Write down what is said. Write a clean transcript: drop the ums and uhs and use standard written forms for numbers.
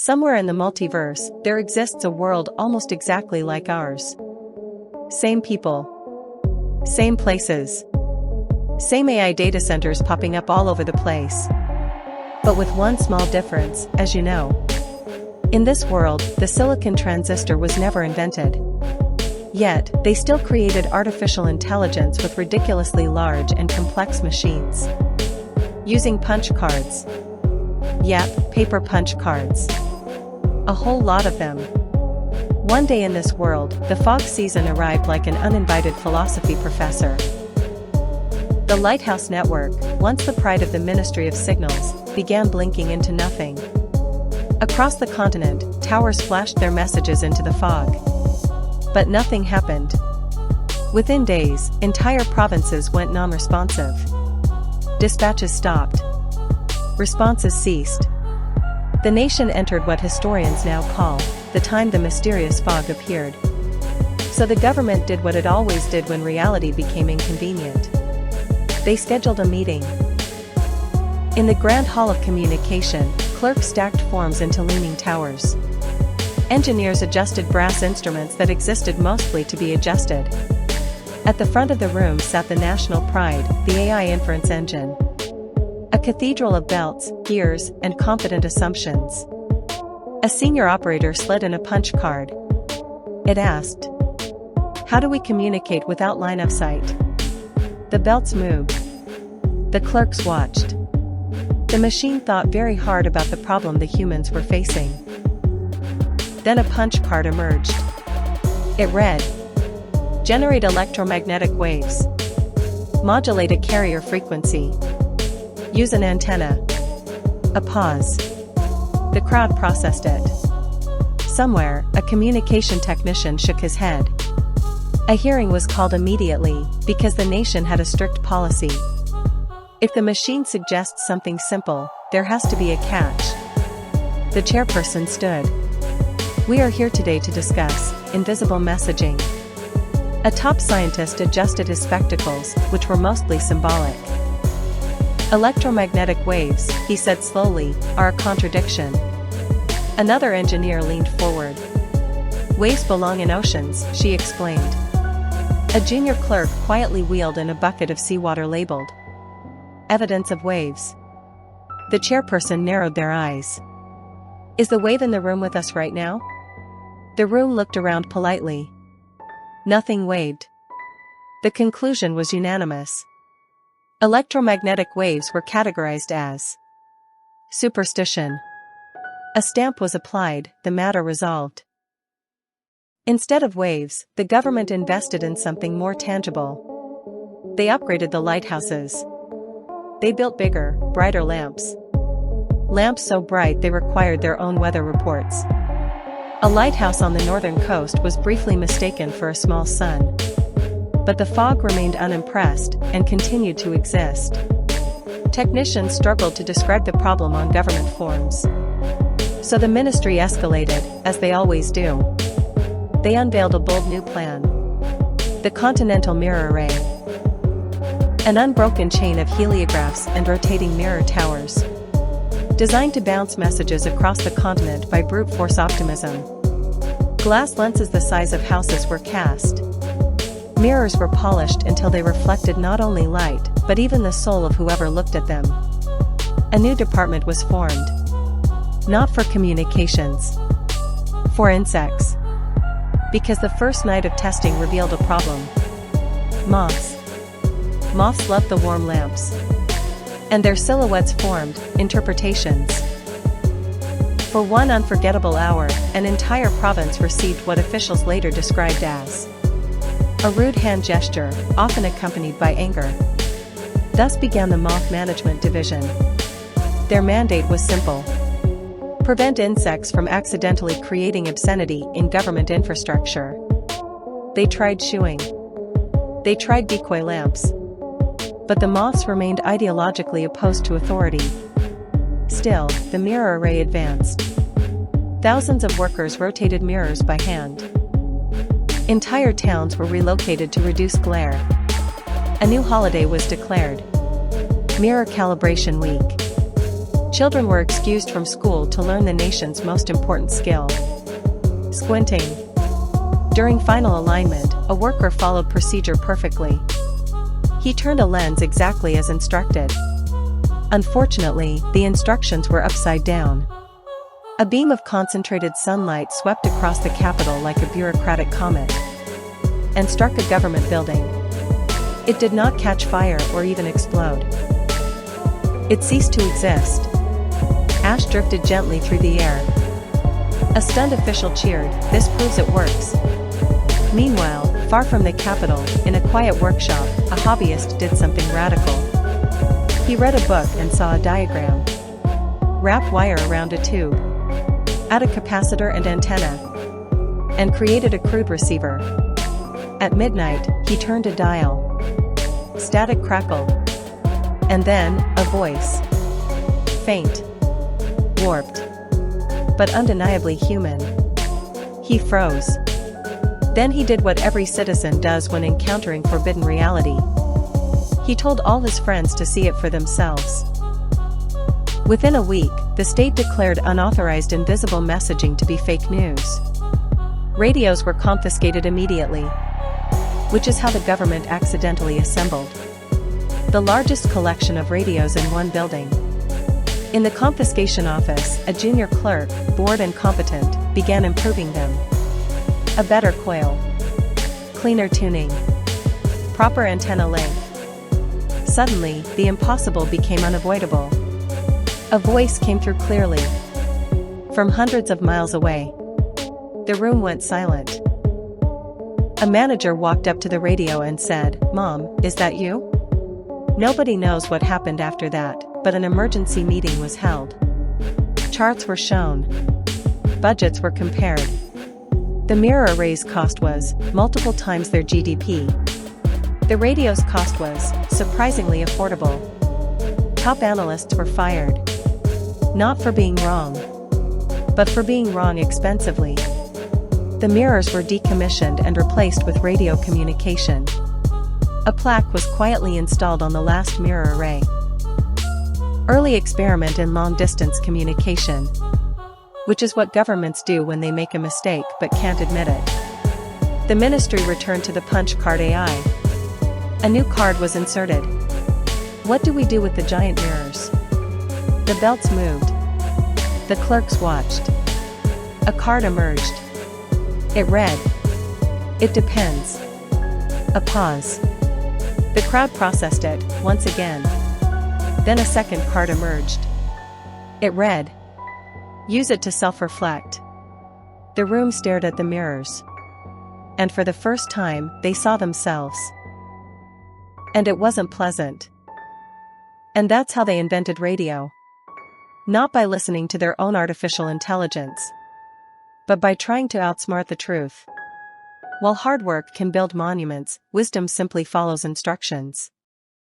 Somewhere in the multiverse, there exists a world almost exactly like ours. Same people. Same places. Same AI data centers popping up all over the place. But with one small difference, as you know. In this world, the silicon transistor was never invented. Yet, they still created artificial intelligence with ridiculously large and complex machines. Using punch cards. Yep, paper punch cards. A whole lot of them. One day in this world, the fog season arrived like an uninvited philosophy professor. The Lighthouse network, once the pride of the Ministry of Signals, began blinking into nothing. Across the continent, towers flashed their messages into the fog. But nothing happened. Within days, entire provinces went non-responsive. Dispatches stopped. Responses ceased. The nation entered what historians now call the time the mysterious fog appeared. So the government did what it always did when reality became inconvenient. They scheduled a meeting. In the Grand Hall of Communication, clerks stacked forms into leaning towers. Engineers adjusted brass instruments that existed mostly to be adjusted. At the front of the room sat the national pride, the AI inference engine. A cathedral of belts, gears, and confident assumptions. A senior operator slid in a punch card. It asked, "How do we communicate without line of sight?" The belts moved. The clerks watched. The machine thought very hard about the problem the humans were facing. Then a punch card emerged. It read, "Generate electromagnetic waves. Modulate a carrier frequency. Use an antenna." A pause. The crowd processed it. Somewhere, a communication technician shook his head. A hearing was called immediately, because the nation had a strict policy. If the machine suggests something simple, there has to be a catch. The chairperson stood. "We are here today to discuss invisible messaging." A top scientist adjusted his spectacles, which were mostly symbolic. "Electromagnetic waves," he said slowly, "are a contradiction." Another engineer leaned forward. "Waves belong in oceans," she explained. A junior clerk quietly wheeled in a bucket of seawater labeled "Evidence of waves." The chairperson narrowed their eyes. "Is the wave in the room with us right now?" The room looked around politely. Nothing waved. The conclusion was unanimous. Electromagnetic waves were categorized as superstition. A stamp was applied, the matter resolved. Instead of waves, the government invested in something more tangible. They upgraded the lighthouses. They built bigger, brighter lamps. Lamps so bright they required their own weather reports. A lighthouse on the northern coast was briefly mistaken for a small sun. But the fog remained unimpressed, and continued to exist. Technicians struggled to describe the problem on government forms. So the ministry escalated, as they always do. They unveiled a bold new plan. The Continental Mirror Array. An unbroken chain of heliographs and rotating mirror towers. Designed to bounce messages across the continent by brute force optimism. Glass lenses the size of houses were cast. Mirrors were polished until they reflected not only light, but even the soul of whoever looked at them. A new department was formed. Not for communications. For insects. Because the first night of testing revealed a problem. Moths. Moths loved the warm lamps. And their silhouettes formed interpretations. For one unforgettable hour, an entire province received what officials later described as a rude hand gesture, often accompanied by anger. Thus began the Moth Management Division. Their mandate was simple. Prevent insects from accidentally creating obscenity in government infrastructure. They tried shooing. They tried decoy lamps. But the moths remained ideologically opposed to authority. Still, the mirror array advanced. Thousands of workers rotated mirrors by hand. Entire towns were relocated to reduce glare. A new holiday was declared. Mirror Calibration Week. Children were excused from school to learn the nation's most important skill: squinting. During final alignment, a worker followed procedure perfectly. He turned a lens exactly as instructed. Unfortunately, the instructions were upside down. A beam of concentrated sunlight swept across the Capitol like a bureaucratic comet and struck a government building. It did not catch fire or even explode. It ceased to exist. Ash drifted gently through the air. A stunned official cheered, "This proves it works." Meanwhile, far from the Capitol, in a quiet workshop, a hobbyist did something radical. He read a book and saw a diagram. Wrap wire around a tube. Add a capacitor and antenna. And created a crude receiver. At midnight, he turned a dial. Static crackled. And then, a voice. Faint. Warped. But undeniably human. He froze. Then he did what every citizen does when encountering forbidden reality. He told all his friends to see it for themselves. Within a week, the state declared unauthorized invisible messaging to be fake news. Radios were confiscated immediately, which is how the government accidentally assembled the largest collection of radios in one building. In the confiscation office, a junior clerk, bored and competent, began improving them. A better coil. Cleaner tuning. Proper antenna length. Suddenly, the impossible became unavoidable. A voice came through clearly. From hundreds of miles away. The room went silent. A manager walked up to the radio and said, "Mom, is that you?" Nobody knows what happened after that, but an emergency meeting was held. Charts were shown. Budgets were compared. The mirror array's cost was multiple times their GDP. The radio's cost was surprisingly affordable. Top analysts were fired. Not for being wrong, but for being wrong expensively. The mirrors were decommissioned and replaced with radio communication. A plaque was quietly installed on the last mirror array. Early experiment in long-distance communication. Which is what governments do when they make a mistake but can't admit it. The ministry returned to the punch card AI. A new card was inserted. What do we do with the giant mirrors? The belts moved. The clerks watched. A card emerged. It read, "It depends." A pause. The crowd processed it, once again. Then a second card emerged. It read, "Use it to self-reflect." The room stared at the mirrors. And for the first time, they saw themselves. And it wasn't pleasant. And that's how they invented radio. Not by listening to their own artificial intelligence, but by trying to outsmart the truth. While hard work can build monuments, wisdom simply follows instructions.